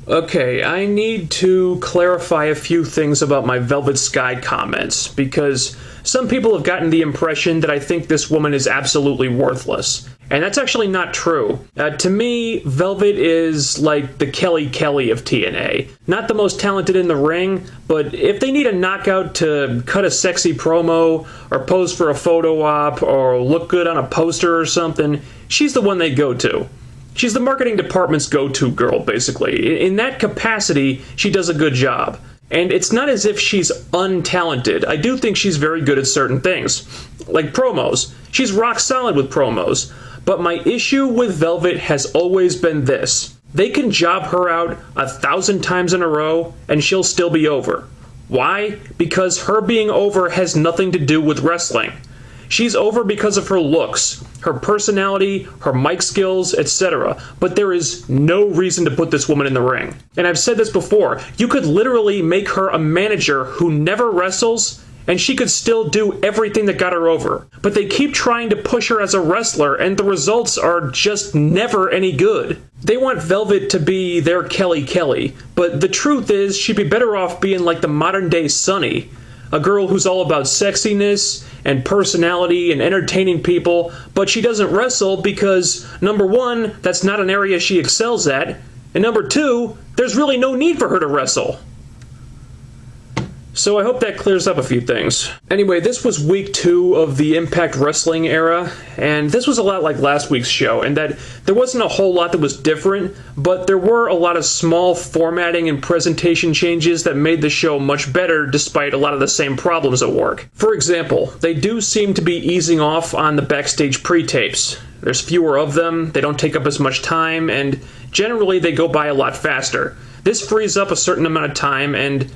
Okay, I need to clarify a few things about my Velvet Sky comments, because some people have gotten the impression that I think this woman is absolutely worthless. And that's actually not true. To me, Velvet is like the Kelly Kelly of TNA. Not the most talented in the ring, but if they need a knockout to cut a sexy promo, or pose for a photo op, or look good on a poster or something, she's the one they go to. She's the marketing department's go-to girl, basically. In that capacity, she does a good job. And it's not as if she's untalented. I do think she's very good at certain things. Like promos. She's rock solid with promos. But my issue with Velvet has always been this. They can job her out 1,000 times in a row, and she'll still be over. Why? Because her being over has nothing to do with wrestling. She's over because of her looks, her personality, her mic skills, etc. But there is no reason to put this woman in the ring. And I've said this before, you could literally make her a manager who never wrestles, and she could still do everything that got her over. But they keep trying to push her as a wrestler, and the results are just never any good. They want Velvet to be their Kelly Kelly, but the truth is she'd be better off being like the modern day Sunny. A girl who's all about sexiness and personality and entertaining people, but she doesn't wrestle because, number one, that's not an area she excels at, and number two, there's really no need for her to wrestle. So I hope that clears up a few things. Anyway, this was week 2 of the Impact Wrestling era, and this was a lot like last week's show, in that there wasn't a whole lot that was different, but there were a lot of small formatting and presentation changes that made the show much better despite a lot of the same problems at work. For example, they do seem to be easing off on the backstage pre-tapes. There's fewer of them, they don't take up as much time, and generally they go by a lot faster. This frees up a certain amount of time, and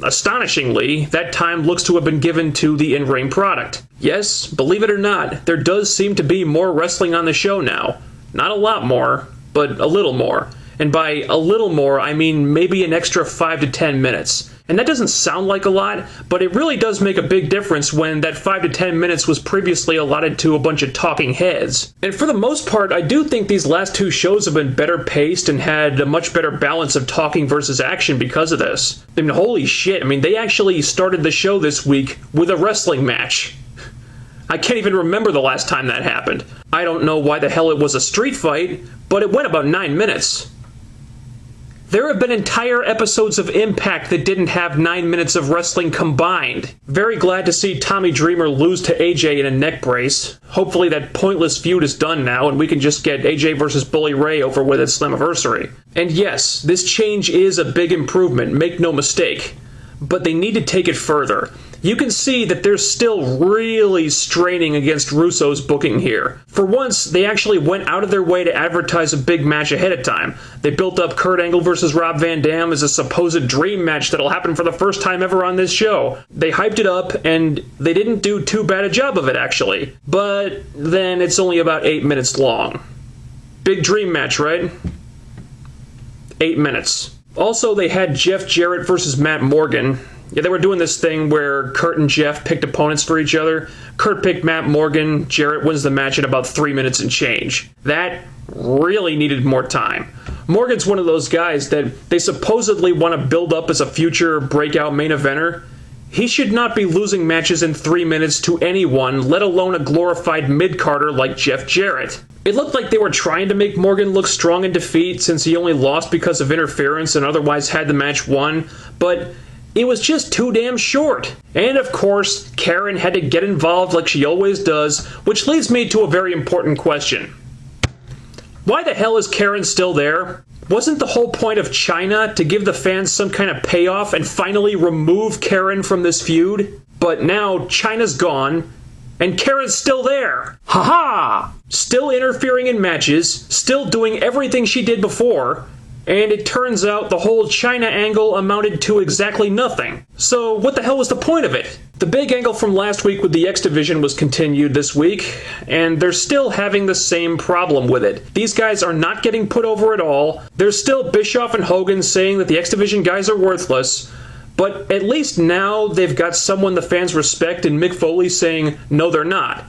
astonishingly, that time looks to have been given to the in-ring product. Yes, believe it or not, there does seem to be more wrestling on the show now. Not a lot more, but a little more. And by a little more, I mean maybe an extra 5 to 10 minutes. And that doesn't sound like a lot, but it really does make a big difference when that 5 to 10 minutes was previously allotted to a bunch of talking heads. And for the most part, I do think these last 2 shows have been better paced and had a much better balance of talking versus action because of this. I mean, holy shit, they actually started the show this week with a wrestling match. I can't even remember the last time that happened. I don't know why the hell it was a street fight, but it went about 9 minutes. There have been entire episodes of Impact that didn't have 9 minutes of wrestling combined. Very glad to see Tommy Dreamer lose to AJ in a neck brace. Hopefully that pointless feud is done now and we can just get AJ versus Bully Ray over with at Slammiversary. And yes, this change is a big improvement, make no mistake. But they need to take it further. You can see that they're still really straining against Russo's booking here. For once, they actually went out of their way to advertise a big match ahead of time. They built up Kurt Angle versus Rob Van Dam as a supposed dream match that'll happen for the first time ever on this show. They hyped it up, and they didn't do too bad a job of it, actually. But then it's only about 8 minutes long. Big dream match, right? 8 minutes. Also, they had Jeff Jarrett versus Matt Morgan. Yeah, they were doing this thing where Kurt and Jeff picked opponents for each other. Kurt picked Matt Morgan. Jarrett wins the match in about 3 minutes and change. That really needed more time. Morgan's one of those guys that they supposedly want to build up as a future breakout main eventer. He should not be losing matches in 3 minutes to anyone, let alone a glorified mid-carder like Jeff Jarrett. It looked like they were trying to make Morgan look strong in defeat since he only lost because of interference and otherwise had the match won, but it was just too damn short. And of course, Karen had to get involved like she always does, which leads me to a very important question. Why the hell is Karen still there? Wasn't the whole point of China to give the fans some kind of payoff and finally remove Karen from this feud? But now China's gone, and Karen's still there. Ha-ha! Still interfering in matches, still doing everything she did before, and it turns out the whole China angle amounted to exactly nothing. So what the hell was the point of it? The big angle from last week with the X Division was continued this week, and they're still having the same problem with it. These guys are not getting put over at all. There's still Bischoff and Hogan saying that the X Division guys are worthless, but at least now they've got someone the fans respect in Mick Foley saying, no, they're not.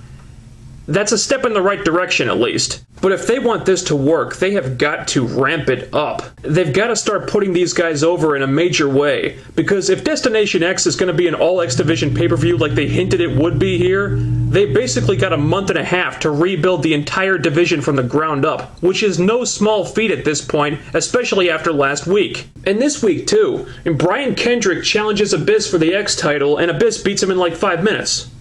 That's a step in the right direction, at least. But if they want this to work, they have got to ramp it up. They've got to start putting these guys over in a major way. Because if Destination X is going to be an all-X Division pay-per-view like they hinted it would be here, they basically got a month and a half to rebuild the entire division from the ground up, which is no small feat at this point, especially after last week. And this week, too, and Brian Kendrick challenges Abyss for the X title, and Abyss beats him in like 5 minutes.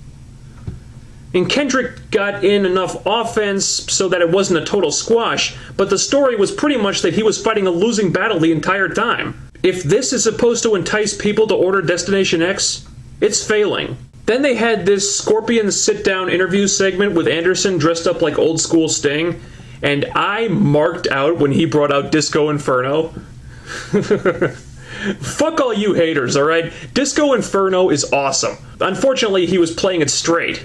And Kendrick got in enough offense so that it wasn't a total squash, but the story was pretty much that he was fighting a losing battle the entire time. If this is supposed to entice people to order Destination X, it's failing. Then they had this Scorpion sit-down interview segment with Anderson dressed up like old school Sting, and I marked out when he brought out Disco Inferno. Fuck all you haters, alright? Disco Inferno is awesome. Unfortunately, he was playing it straight.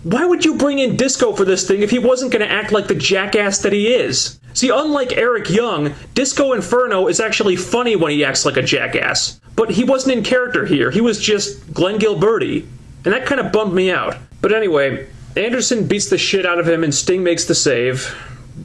Why would you bring in Disco for this thing if he wasn't going to act like the jackass that he is? See, unlike Eric Young, Disco Inferno is actually funny when he acts like a jackass. But he wasn't in character here, he was just Glenn Gilberti. And that kind of bummed me out. But anyway, Anderson beats the shit out of him and Sting makes the save.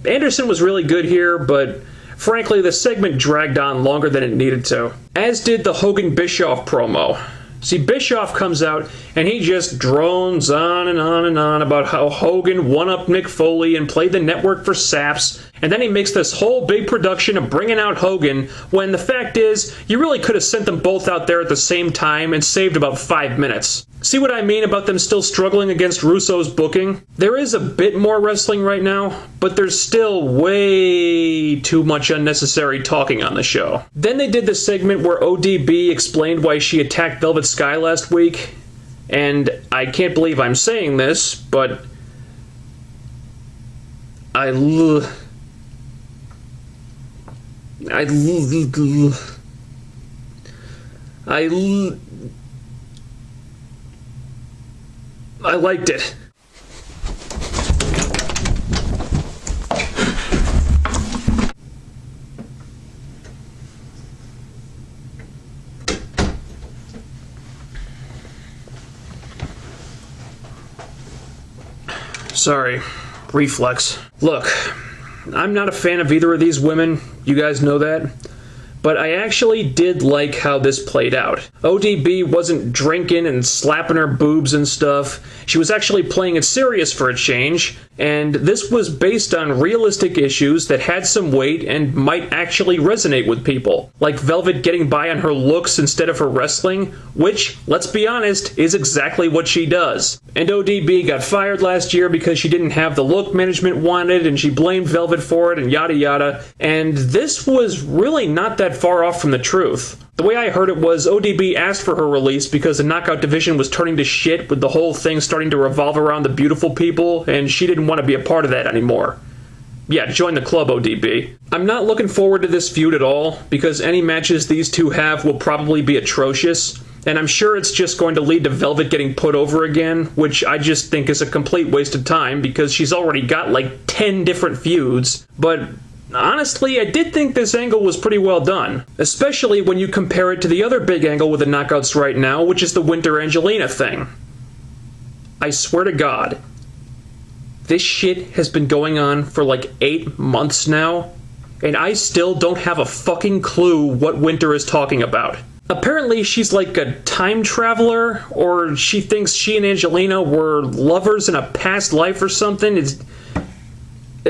Anderson was really good here, but frankly, the segment dragged on longer than it needed to. As did the Hogan-Bischoff promo. See, Bischoff comes out, and he just drones on and on and on about how Hogan one-upped Mick Foley and played the network for saps, and then he makes this whole big production of bringing out Hogan, when the fact is, you really could have sent them both out there at the same time and saved about 5 minutes. See what I mean about them still struggling against Russo's booking? There is a bit more wrestling right now, but there's still way too much unnecessary talking on the show. Then they did the segment where ODB explained why she attacked Velvet Sky last week, and I can't believe I'm saying this, but I liked it. Sorry, reflex. Look, I'm not a fan of either of these women, you guys know that. But I actually did like how this played out. ODB wasn't drinking and slapping her boobs and stuff. She was actually playing it serious for a change, and this was based on realistic issues that had some weight and might actually resonate with people. Like Velvet getting by on her looks instead of her wrestling, which, let's be honest, is exactly what she does. And ODB got fired last year because she didn't have the look management wanted, and she blamed Velvet for it, and yada yada. And this was really not that far off from the truth. The way I heard it was ODB asked for her release because the Knockout division was turning to shit with the whole thing starting to revolve around the beautiful people, and she didn't want to be a part of that anymore. Yeah, join the club, ODB. I'm not looking forward to this feud at all, because any matches these two have will probably be atrocious, and I'm sure it's just going to lead to Velvet getting put over again, which I just think is a complete waste of time, because she's already got like 10 different feuds, but honestly, I did think this angle was pretty well done, especially when you compare it to the other big angle with the Knockouts right now, which is the Winter Angelina thing. I swear to God, this shit has been going on for like 8 months now, and I still don't have a fucking clue what Winter is talking about. Apparently she's like a time traveler, or she thinks she and Angelina were lovers in a past life or something.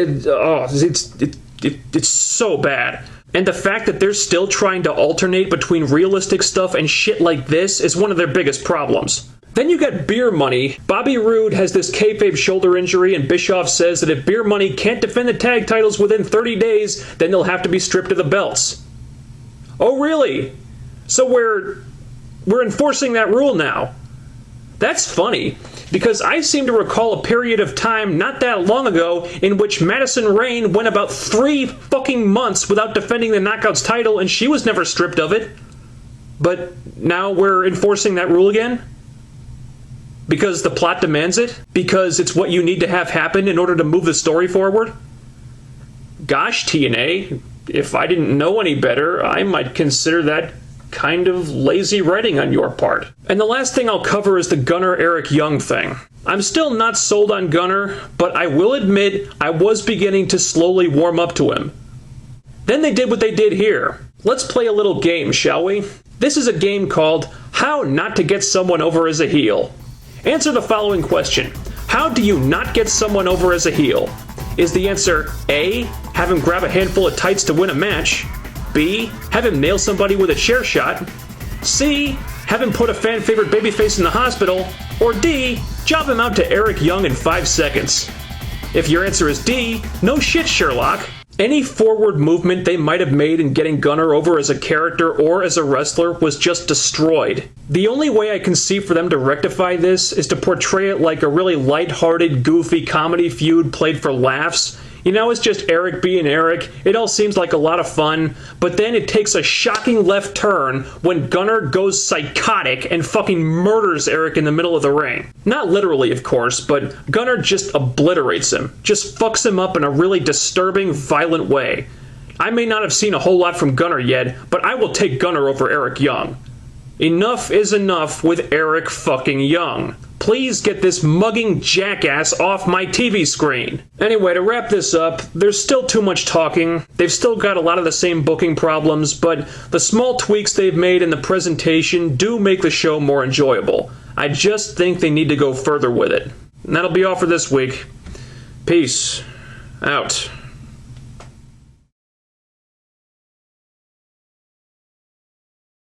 It's so bad. And the fact that they're still trying to alternate between realistic stuff and shit like this is one of their biggest problems. Then you got Beer Money. Bobby Roode has this kayfabe shoulder injury, and Bischoff says that if Beer Money can't defend the tag titles within 30 days, then they'll have to be stripped of the belts. Oh really? So we're enforcing that rule now. That's funny, because I seem to recall a period of time not that long ago in which Madison Rayne went about 3 fucking months without defending the Knockouts title, and she was never stripped of it. But now we're enforcing that rule again? Because the plot demands it? Because it's what you need to have happen in order to move the story forward? Gosh, TNA, if I didn't know any better, I might consider that kind of lazy writing on your part. And the last thing I'll cover is the Gunnar Eric Young thing. I'm still not sold on Gunnar, but I will admit I was beginning to slowly warm up to him. Then they did what they did here. Let's play a little game, shall we? This is a game called How Not to Get Someone Over as a Heel. Answer the following question. How do you not get someone over as a heel? Is the answer A, have him grab a handful of tights to win a match? B, have him nail somebody with a chair shot? C, have him put a fan favorite babyface in the hospital? Or D, job him out to Eric Young in 5 seconds? If your answer is D, no shit, Sherlock. Any forward movement they might have made in getting Gunnar over as a character or as a wrestler was just destroyed. The only way I can see for them to rectify this is to portray it like a really lighthearted, goofy comedy feud played for laughs. You know, it's just Eric being Eric. It all seems like a lot of fun, but then it takes a shocking left turn when Gunnar goes psychotic and fucking murders Eric in the middle of the ring. Not literally, of course, but Gunnar just obliterates him. Just fucks him up in a really disturbing, violent way. I may not have seen a whole lot from Gunnar yet, but I will take Gunnar over Eric Young. Enough is enough with Eric fucking Young. Please get this mugging jackass off my TV screen. Anyway, to wrap this up, there's still too much talking. They've still got a lot of the same booking problems, but the small tweaks they've made in the presentation do make the show more enjoyable. I just think they need to go further with it. And that'll be all for this week. Peace out.